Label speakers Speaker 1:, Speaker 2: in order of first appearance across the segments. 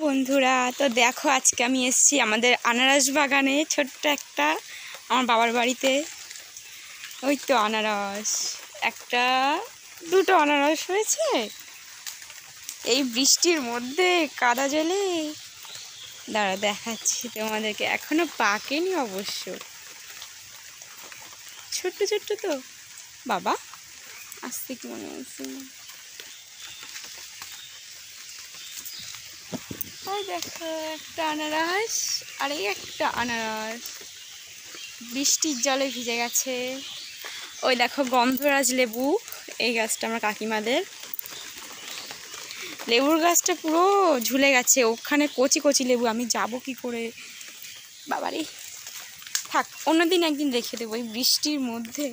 Speaker 1: বন্ধুরা, তো দেখো আজকে আমি এসেছি আমাদের আনারস বাগানে, ছোট্ট একটা আমার বাবার বাড়িতে। ওই তো আনারস, একটা দুটো আনারস হয়েছে এই বৃষ্টির মধ্যে কাদা জলে। দাঁড়া দেখাচ্ছি তোমাদেরকে, এখনো পাকেনি অবশ্য, ছোট্ট ছোট্ট তো। বাবা আসতে কি মনে হচ্ছে, ওই দেখো একটা আনারস আর এই একটা আনারস বৃষ্টির জলে ভিজে গেছে। ওই দেখো গন্ধরাজ লেবু, এই গাছটা আমার কাকিমাদের। লেবুর গাছটা পুরো ঝুলে গেছে, ওখানে কচি কচি লেবু, আমি যাব কি করে বাবারে। থাক, অন্যদিন একদিন রেখে দেবো এই বৃষ্টির মধ্যে।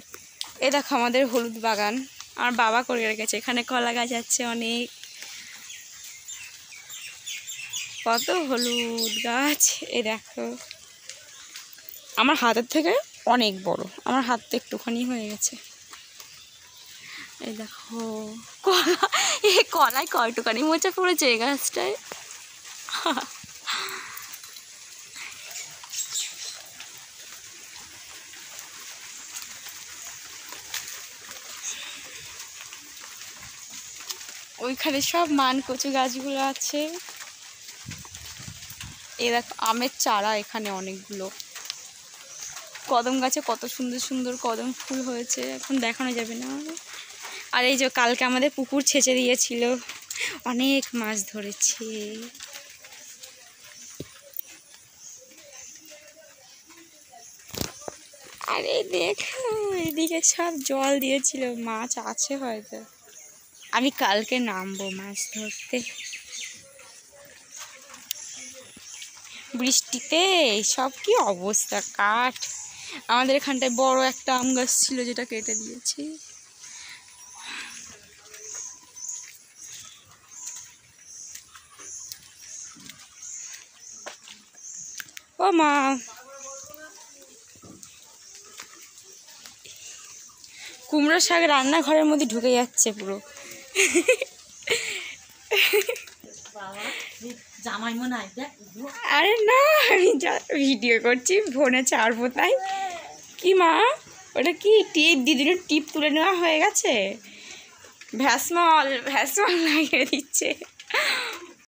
Speaker 1: এ দেখো আমাদের হলুদ বাগান আমার বাবা করে রেখেছে, এখানে কলা গাছ আছে অনেক, কত হলুদ গাছ। এ দেখো আমার হাতের থেকে অনেক বড়, আমার হাত তো একটুখানি হয়ে গেছে। এই দেখো কলা, এই কলায় কয়টুখানি মোচা পড়েছে এই গাছটায়। ওইখানে সব মান কচু গাছগুলো আছে। এই দেখো আমের চারা এখানে অনেকগুলো, কদম গাছে কত সুন্দর সুন্দর কদম ফুল হয়েছে, এখন দেখানো যাবে না। আর এই যে কালকে আমাদের পুকুর ছেঁচে দিয়েছিল, অনেক মাছ ধরেছে। আরে দেখো এদিকে সব জল দিয়েছিল, মাছ আছে হয়তো, আমি কালকে নামবো মাছ ধরতে। বৃষ্টিতে সব কি অবস্থা, কাঠ। আমাদের এখানটায় বড় একটা আম গাছ ছিল যেটা কেটে দিয়েছি। ও মা, কুমড়ো শাক রান্নাঘরের মধ্যে ঢুকে যাচ্ছে পুরো। আরে না, আমি ভিডিও করছি, ফোনে ছাড়বো তাই। কি মা, ওটা কি টিপ দিদির টিপ তুলে নেওয়া হয়ে গেছে, ভ্যাসমল ভ্যাসমল লাগিয়ে দিচ্ছে।